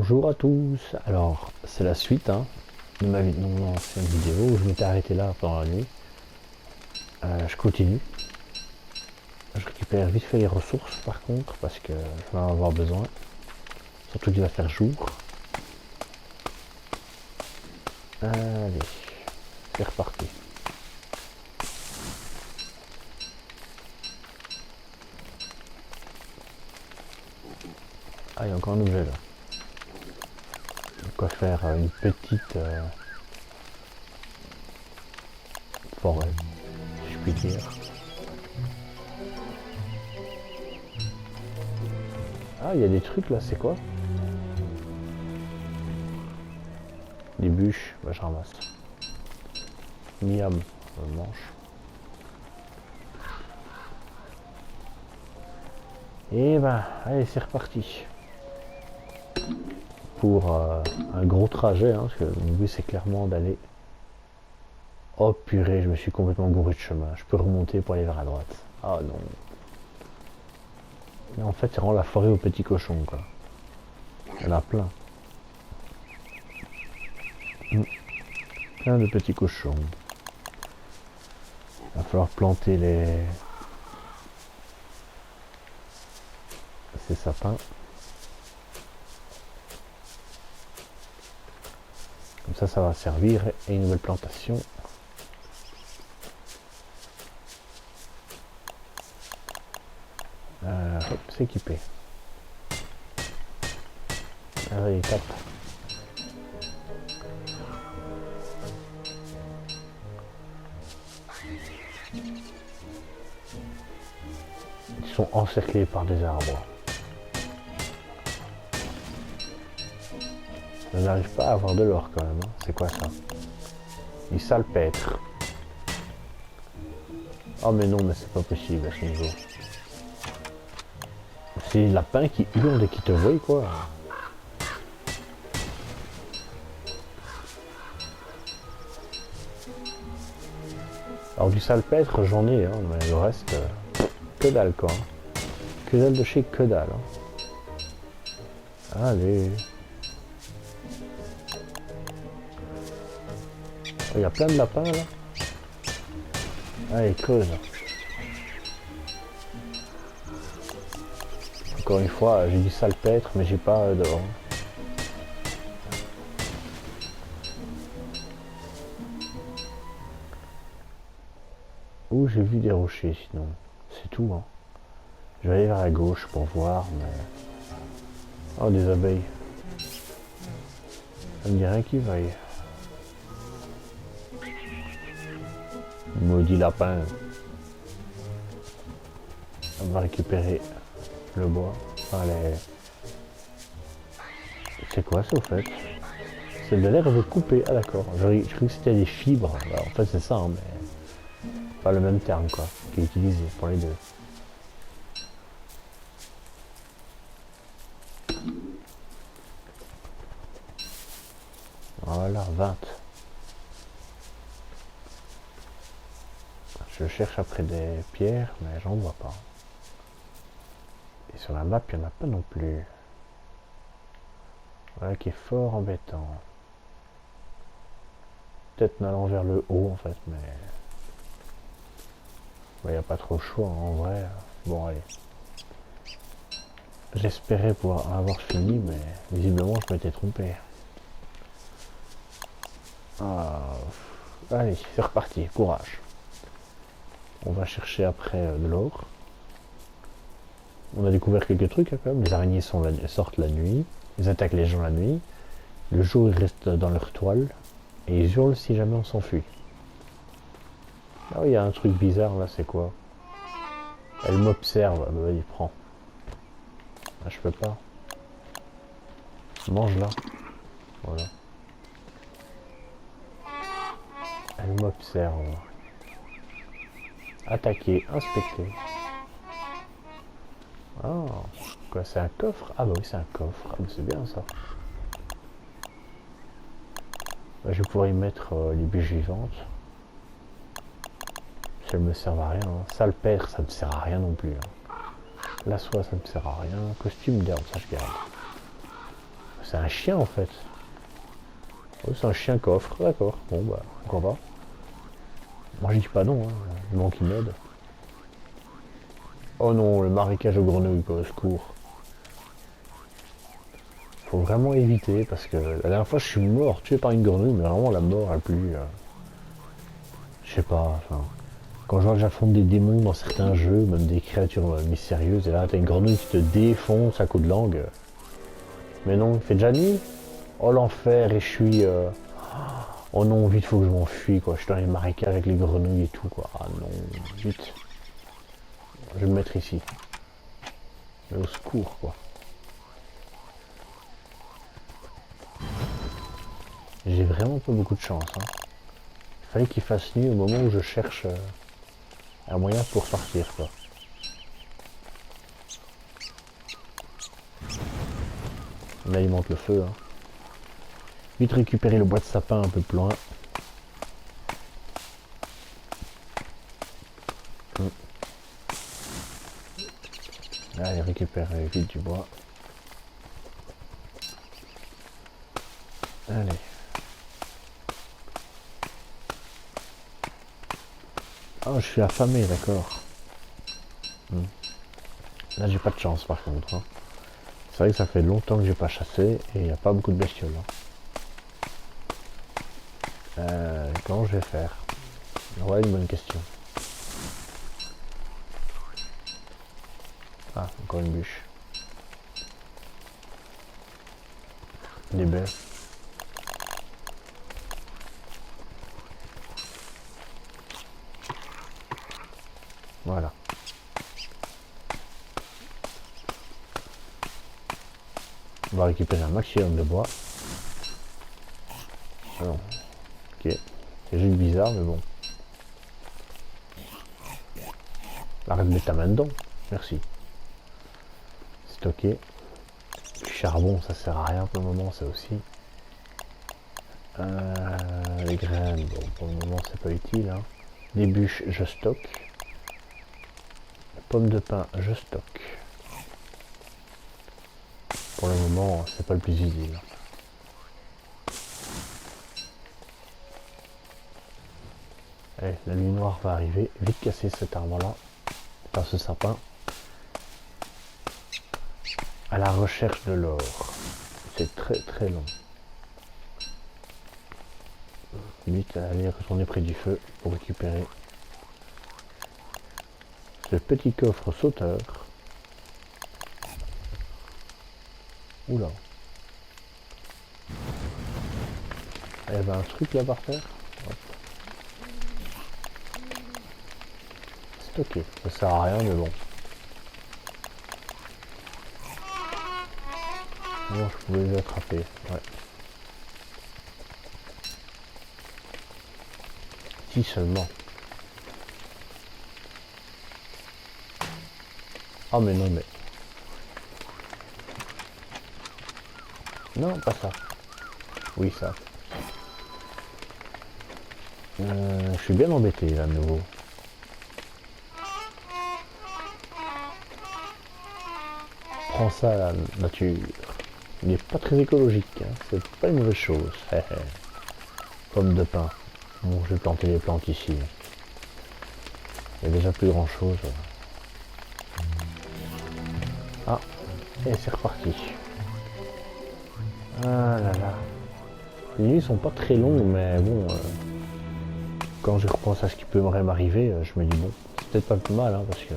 Bonjour à tous. Alors, c'est la suite de de mon ancienne vidéo où je m'étais arrêté là pendant la nuit. Je continue. Je récupère vite fait les ressources par contre parce que je vais en avoir besoin. Surtout qu'il va faire jour. Allez, c'est reparti. Ah, il y a encore un objet là. De quoi faire une petite forêt, si je puis dire. Ah, il y a des trucs là, c'est quoi? Des bûches, bah, je ramasse. Miam, on le mange. Et ben, allez, c'est reparti. Pour un gros trajet, parce que mon but c'est clairement d'aller... Oh purée, je me suis complètement gouré de chemin. Je peux remonter pour aller vers la droite. Ah non. Mais en fait, c'est vraiment la forêt aux petits cochons, quoi. Il y en a plein. Plein de petits cochons. Il va falloir planter ces sapins. Comme ça va servir. Et une nouvelle plantation. Hop, c'est équipé. Allez, tape. Ils sont encerclés par des arbres. Je n'arrive pas à avoir de l'or quand même. C'est quoi ça? Du salpêtre. Oh mais non, mais c'est pas possible à ce niveau. C'est les lapins qui hurlent et qui te voient quoi. Alors du salpêtre j'en ai, mais le reste, que dalle quoi. Que dalle de chez que dalle. Allez. Il y a plein de lapins là. Allez, creuse. Encore une fois, j'ai du salpêtre, mais j'ai pas d'or. Oh, j'ai vu des rochers sinon. C'est tout. Je vais aller vers la gauche pour voir, mais... Oh, des abeilles. Ça me dit rien qui vaille. Maudit lapin. On va récupérer le bois. Enfin, c'est quoi ça au fait? C'est de l'herbe coupée. Ah d'accord. Je cru que c'était des fibres. Alors, en fait c'est ça, mais pas le même terme quoi, qui est utilisé pour les deux. Voilà, 20. Je cherche après des pierres, mais j'en vois pas. Et sur la map, il n'y en a pas non plus. Voilà qui est fort embêtant. Peut-être en allant vers le haut en fait, mais... Il n'y a pas trop le choix en vrai. Bon allez. J'espérais pouvoir en avoir fini, mais visiblement je m'étais trompé. Ah, allez, c'est reparti, courage. On va chercher après de l'or. On a découvert quelques trucs quand même. Les araignées sortent la nuit. Ils attaquent les gens la nuit. Le jour, ils restent dans leur toile. Et ils hurlent si jamais on s'enfuit. Ah oui, il y a un truc bizarre là, c'est quoi? Elle m'observe. Ah bah vas-y, prends. Ah, je peux pas. Mange là. Voilà. Elle m'observe. Attaquer, inspecter. Ah, quoi, c'est un coffre? Ah bah oui, c'est un coffre. Ah bah c'est bien ça. Bah, je vais pouvoir y mettre les bûches vivantes. Ça ne me sert à rien. Salpêtre, ça ne sert à rien non plus. La soie, ça ne sert à rien. Costume d'herbe, ça je garde. c'est un chien en fait. Oh, c'est un chien coffre, d'accord. Bon bah, pourquoi pas. Moi je dis pas non, hein. Du moment qu'il m'aide. Oh non, le marécage aux grenouilles, quoi, au secours. Faut vraiment éviter parce que la dernière fois je suis mort, tué par une grenouille, mais vraiment la mort la plus... je sais pas, enfin... Quand je vois que j'affronte des démons dans certains jeux, même des créatures mystérieuses, et là t'as une grenouille qui te défonce à coups de langue. Mais non, il fait déjà nuit. Oh l'enfer, et je suis... Oh non, vite, faut que je m'enfuis, quoi. Je suis dans les marécages avec les grenouilles et tout, quoi. Ah non, vite. Je vais me mettre ici. Mais au secours, quoi. J'ai vraiment pas beaucoup de chance, hein. Il fallait qu'il fasse nuit au moment où je cherche un moyen pour sortir, quoi. On alimente le feu, hein. Vite récupérer le bois de sapin un peu plus loin. Allez, récupérer vite du bois. Allez. Oh, je suis affamé, d'accord. Là, j'ai pas de chance, par contre, hein. C'est vrai que ça fait longtemps que j'ai pas chassé et il n'y a pas beaucoup de bestioles, hein. Comment je vais faire? Ouais, une bonne question. Ah, encore une bûche. Des baies. Voilà. On va récupérer un maximum de bois. Alors, ok. C'est juste bizarre, mais bon. Arrête de mettre ta main dedans. Merci. Stocker. Du charbon, ça sert à rien pour le moment, ça aussi. Les graines, bon, pour le moment, c'est pas utile, hein. Des bûches, je stocke. Pommes de pin, je stocke. Pour le moment, c'est pas le plus utile. Allez, la nuit noire va arriver. Vite casser cet arbre-là. Enfin, ce sapin. À la recherche de l'or. C'est très très long. Vite, aller retourner près du feu pour récupérer ce petit coffre sauteur. Oula. Il y avait un truc là par terre. Hop. Stocké. Ça sert à rien, mais bon. Bon, je pouvais les attraper. Ouais. Si seulement. Ah mais non mais. Non, pas ça. Oui, ça. Je suis bien embêté là, de nouveau. Prends ça, la nature. Il n'est pas très écologique, hein. C'est pas une mauvaise chose. Pomme de pin. Bon, je vais planter les plantes ici. Il y a déjà plus grand chose. Ah, et c'est reparti. Ah là là. Les nuits sont pas très longues, mais bon, quand je repense à ce qui peut m'arriver, je me dis bon, c'est peut-être pas plus mal, hein, parce que...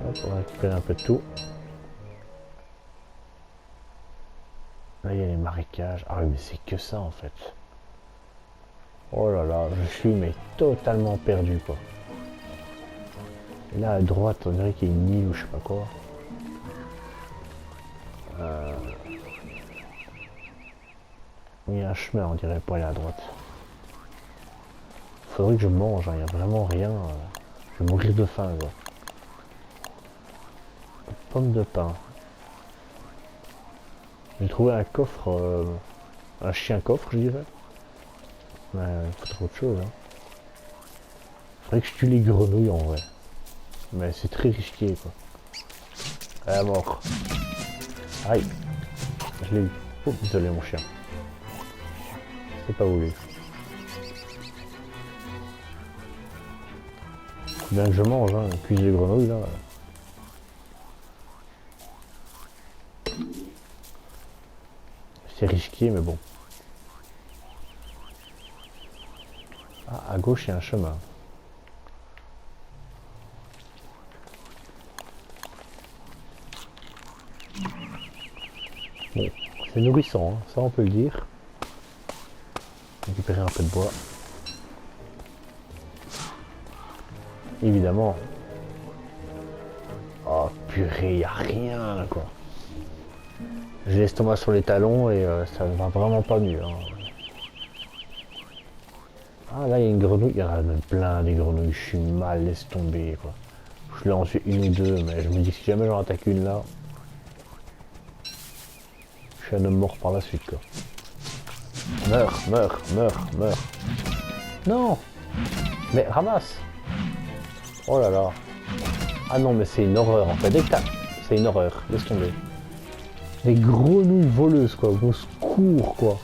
Hop, on va récupérer un peu de tout. Là, il y a les marécages. Ah oui, mais c'est que ça, en fait. Oh là là, je suis mais totalement perdu, quoi. Et là, à droite, on dirait qu'il y a une île ou je sais pas quoi. Il y a un chemin, on dirait, pour aller à droite. Faudrait que je mange, hein, il n'y a vraiment rien. Je vais mourir de faim, quoi. Pomme de pin. J'ai trouvé un coffre, un chien coffre, je dirais. Mais il faut trop autre chose, hein. Faudrait que je tue les grenouilles, en vrai. Mais c'est très risqué quoi. À mort. Aïe. Je l'ai eu. Oh, désolé mon chien. C'est pas voulu. Faut bien que je mange, hein, une cuisse de grenouille là. C'est risqué mais bon. Ah, à gauche il y a un chemin. Bon, c'est nourrissant, hein, ça on peut le dire. Récupérer un peu de bois. Évidemment. Oh purée, y a rien là, quoi. J'ai l'estomac sur les talons et ça ne va vraiment pas mieux. Hein. Ah là il y a une grenouille, il y en a même plein des grenouilles, je suis mal, laisse tomber quoi. Je l'ai en suis une ou deux, mais je me dis que si jamais j'en attaque une là, je suis un homme mort par la suite quoi. Meurs, meurs, meurs, meurs. Non. Mais ramasse. Oh là là. Ah non mais c'est une horreur en fait. Dès que t'as... C'est une horreur, laisse tomber. Des grenouilles voleuses quoi, au secours quoi.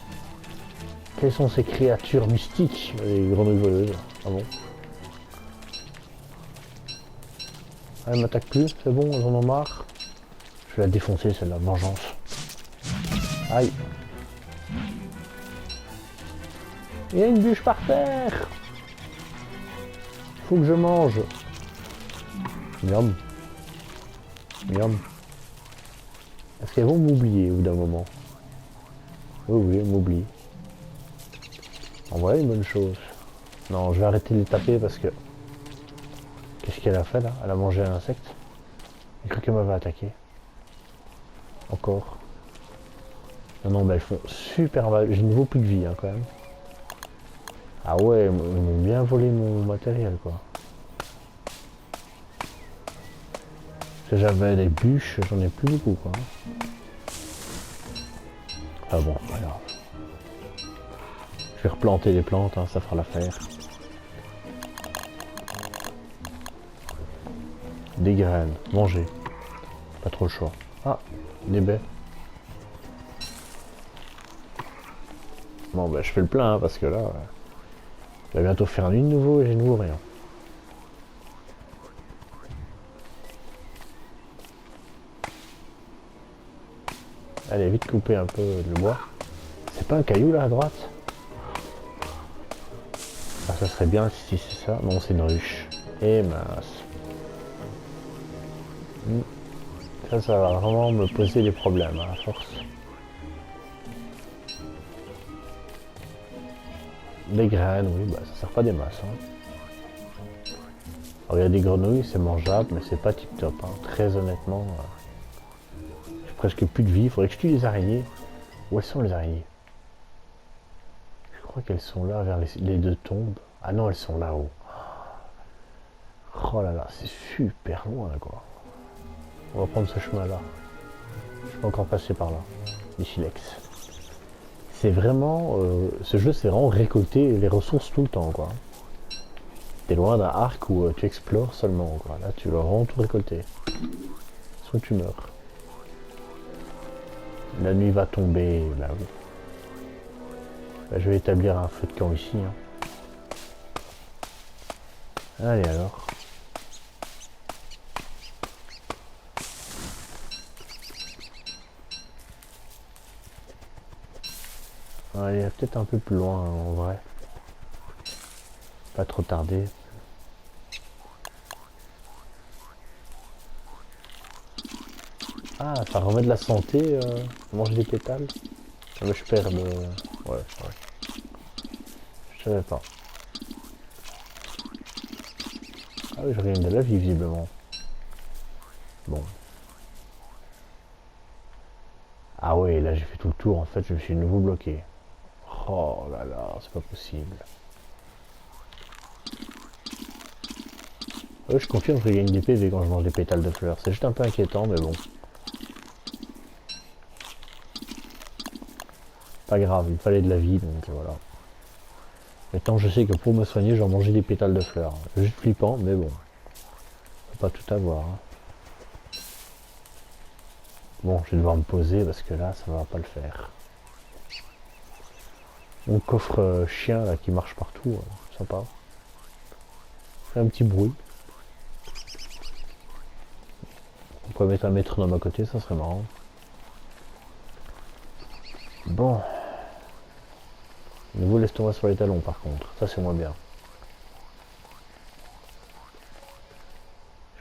Quelles sont ces créatures mystiques, les grenouilles voleuses? Ah bon? Ah, elles m'attaquent plus, c'est bon, elles en ont marre. Je vais la défoncer celle-là, vengeance. Aïe. Il y a une bûche par terre. Faut que je mange. Miam. Miam. Est-ce qu'elles vont m'oublier au bout d'un moment? Oui, oui, elles m'oublient. En voilà une bonne chose. Non, je vais arrêter de les taper parce que... Qu'est-ce qu'elle a fait là? Elle a mangé un insecte. J'ai cru qu'elle m'avait attaqué. Encore. Non, non, mais elles font super mal. J'ai nouveau plus de vie hein, quand même. Ah ouais, ils m'ont bien volé mon matériel quoi. J'avais des bûches, j'en ai plus beaucoup quoi. Ah bon, voilà. Je vais replanter les plantes, hein, ça fera l'affaire. Des graines, manger. Pas trop le choix. Ah, des baies. Bon bah je fais le plein hein, parce que là, il va bientôt faire nuit de nouveau et j'ai nouveau rien. Allez, vite couper un peu le bois. C'est pas un caillou là à droite? Ah, ça serait bien si c'est ça. Non, c'est une ruche. Et mince. Ça va vraiment me poser des problèmes hein, à force. Des graines, oui, bah ça sert pas des masses. Hein. Alors il y a des grenouilles, c'est mangeable, mais c'est pas tip top. Hein. Très honnêtement, j'ai presque plus de vie. Il faudrait que je tue les araignées. Où elles sont les araignées? Je crois qu'elles sont là, vers les deux tombes. Ah non, elles sont là-haut. Oh là là, c'est super loin quoi. On va prendre ce chemin-là. Je peux encore passer par là. Les silex. C'est vraiment... ce jeu, c'est vraiment récolter les ressources tout le temps quoi. T'es loin d'un arc où tu explores seulement quoi. Là, tu vas vraiment tout récolter. Soit tu meurs. La nuit va tomber, bah oui. Bah, je vais établir un feu de camp ici. Hein. Allez alors. Allez, peut-être un peu plus loin hein, en vrai. Pas trop tarder. Ah, ça remet de la santé, manger des pétales. Ah, mais je perds de... Ouais, ouais. Je savais pas. Ah oui, je reviens de la vie visiblement. Bon. Ah ouais, là j'ai fait tout le tour, en fait je me suis de nouveau bloqué. Oh là là, c'est pas possible. Ouais, je confirme que je gagne des PV quand je mange des pétales de fleurs. C'est juste un peu inquiétant, mais bon. Pas grave, il fallait de la vie, donc voilà. Maintenant je sais que pour me soigner, je vais manger des pétales de fleurs. Juste flippant, mais bon. pas tout avoir. Hein. Bon, je vais devoir me poser parce que là, ça va pas le faire. Mon coffre chien là qui marche partout, sympa. Fait un petit bruit. On pourrait mettre un métronome à côté, ça serait marrant. Bon. Nouveau l'estomac sur les talons par contre, ça c'est moins bien.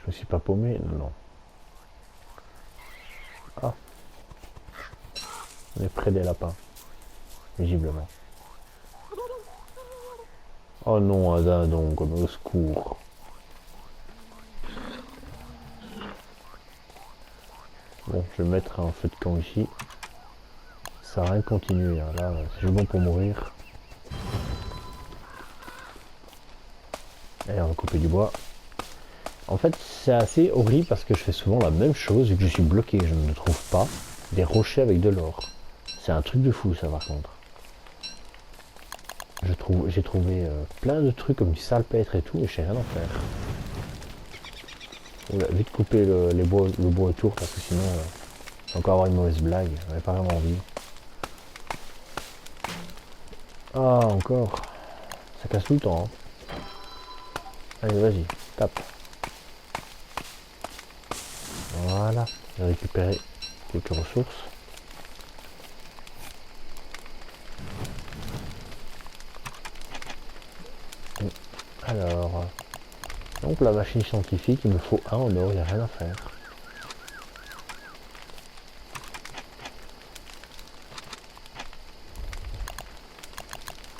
Je me suis pas paumé, non. Ah. On est près des lapins. Visiblement. Oh non, un dindon, comme au secours. Bon, je vais mettre un feu de camp ici. Ça sert à rien de continuer, hein. Là, c'est bon pour mourir. Allez, on va couper du bois. En fait, c'est assez horrible parce que je fais souvent la même chose vu que je suis bloqué. Je ne trouve pas des rochers avec de l'or. C'est un truc de fou, ça, par contre. J'ai trouvé plein de trucs comme du salpêtre et tout, et je sais rien en faire. On va vite couper le bois autour parce que sinon, j'ai encore avoir une mauvaise blague. J'avais pas vraiment envie. Ah, encore. Ça casse tout le temps. Hein. Allez, vas-y, tape. Voilà, j'ai récupéré quelques ressources. Alors, donc la machine scientifique, il me faut un en or, il n'y a rien à faire.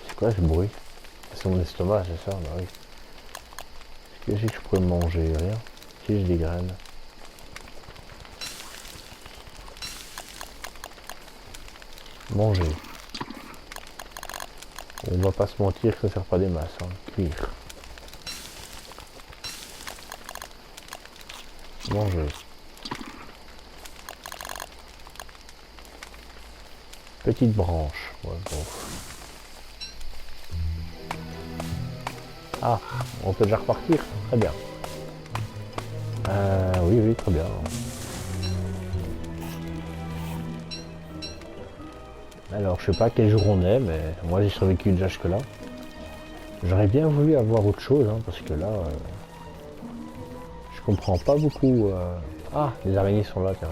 C'est quoi ce bruit? C'est mon estomac, c'est ça? Bah oui. Est-ce que j'ai que je pourrais manger? Rien. Si j'ai des graines. Manger. On va pas se mentir que ça sert pas des masses, hein. Cuire. Manger. Petite branche. Ouais, bon. Ah, on peut déjà repartir. Très bien. Oui, oui, très bien. Alors, je sais pas quel jour on est, mais moi j'ai survécu déjà jusque là. J'aurais bien voulu avoir autre chose, hein, parce que là, je comprends pas beaucoup. Ah, les araignées sont là, tiens.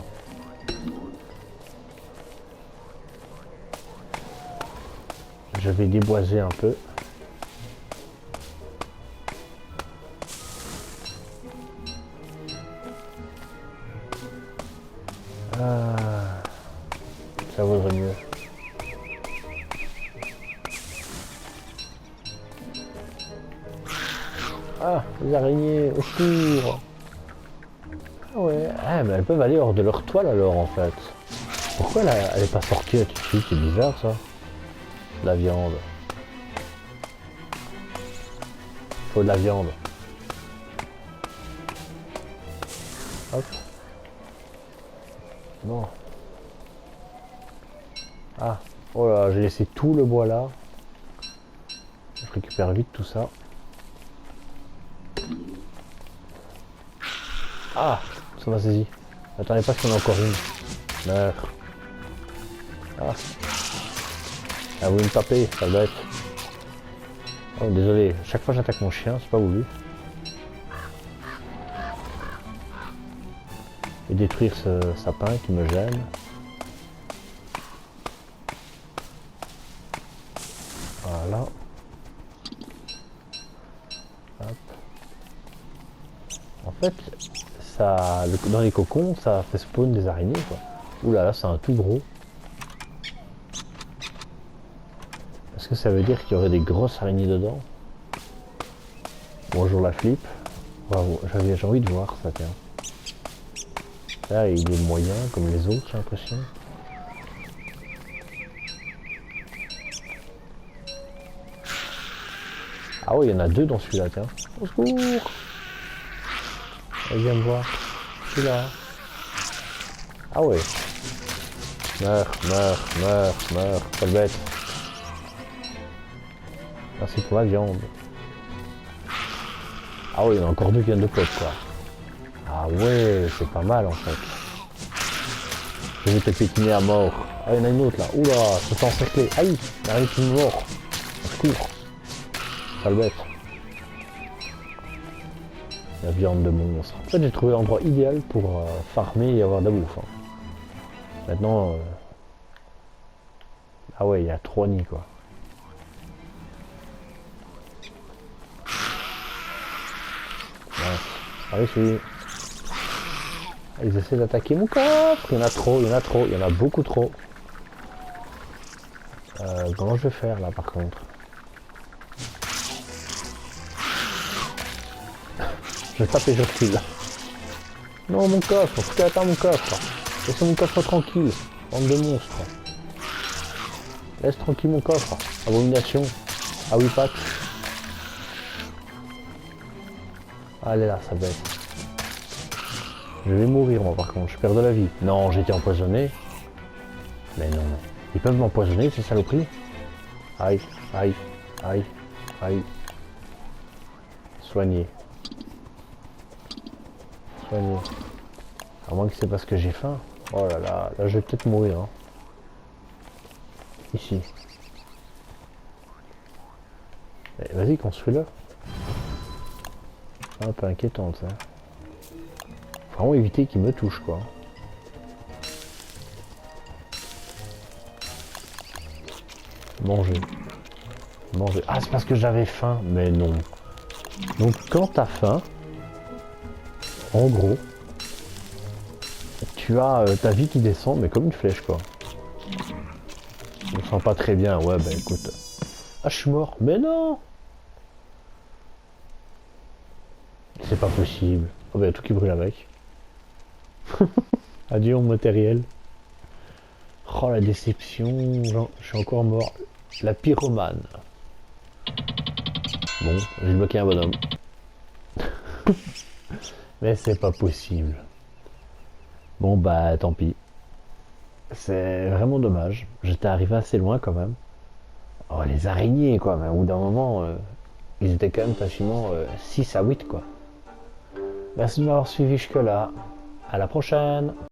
Je vais déboiser un peu. Ah, ça vaudrait mieux. Ah, les araignées, au secours. Ah ouais, ah, mais elles peuvent aller hors de leur toile alors en fait. Pourquoi elle est pas sortie là tout de suite? C'est bizarre ça. La viande. Faut de la viande. Hop. Bon. Ah. Oh là, j'ai laissé tout le bois là. Je récupère vite tout ça. Ah, ça m'a saisi. Attendez pas qu'il y en a encore une. Meurs. Ah. Ah, vous me tapez, ça doit être. Oh, désolé, chaque fois j'attaque mon chien, c'est pas voulu. Et détruire ce sapin qui me gêne. Voilà. Hop. En fait, ça, dans les cocons, ça fait spawn des araignées, quoi. Ouh là là, c'est un tout gros. Est-ce que ça veut dire qu'il y aurait des grosses araignées dedans? Bonjour la flip. Bravo, j'ai envie de voir ça, tiens. Là, il est moyen, comme les autres, j'ai l'impression. Ah oui, il y en a deux dans celui-là, tiens. Au secours! Allez, viens me voir. Je suis là. Ah ouais. Meurs, meurs, meurs, meurs. Quelle bête. Merci pour la viande. Ah oui, il y en a encore deux qui viennent de pop, quoi. Ah ouais, c'est pas mal en fait. Je vais te piquiner à mort. Ah, il y en a une autre là. Oula, c'est encerclé. Aïe, il y a rien qui me mord. Au secours. Sale bête. La viande de monstre. En fait, j'ai trouvé l'endroit idéal pour farmer et avoir de la bouffe. Hein. Maintenant... Ah ouais, il y a 3 nids quoi. Ouais. Allez, celui. Ils essaient d'attaquer mon coffre. Il y en a trop, il y en a trop, il y en a beaucoup trop. Comment je vais faire là par contre? Je tape et je recule. Non, mon coffre, pourquoi attends mon coffre? Laissez mon coffre tranquille, bande de monstres. Laisse tranquille mon coffre, abomination. Ah oui, pattes. Allez là, ça bête. Je vais mourir moi par contre, je perds de la vie. Non, j'ai été empoisonné. Mais non, ils peuvent m'empoisonner ces saloperies. Aïe, aïe, aïe, aïe. Soigner. Soigner. À moins que c'est parce que j'ai faim. Oh là là, là je vais peut-être mourir. Hein. Ici. Vas-y, construis-le. C'est un peu inquiétant ça. Faut vraiment éviter qu'il me touche quoi. Manger. Manger. Ah, c'est parce que j'avais faim. Mais non. Donc quand t'as faim, en gros, tu as ta vie qui descend, mais comme une flèche quoi. Je me sens pas très bien. Ouais, bah écoute. Ah, je suis mort. Mais non! C'est pas possible. Oh, bah, y a tout qui brûle avec. Adieu mon matériel. Oh la déception. Je suis encore mort. La pyromane. Bon, j'ai bloqué un bonhomme. Mais c'est pas possible. Bon bah tant pis. C'est vraiment dommage. J'étais arrivé assez loin quand même. Oh les araignées quoi, mais au bout d'un moment, ils étaient quand même facilement 6 à 8 quoi. Merci de m'avoir suivi jusque là. À la prochaine.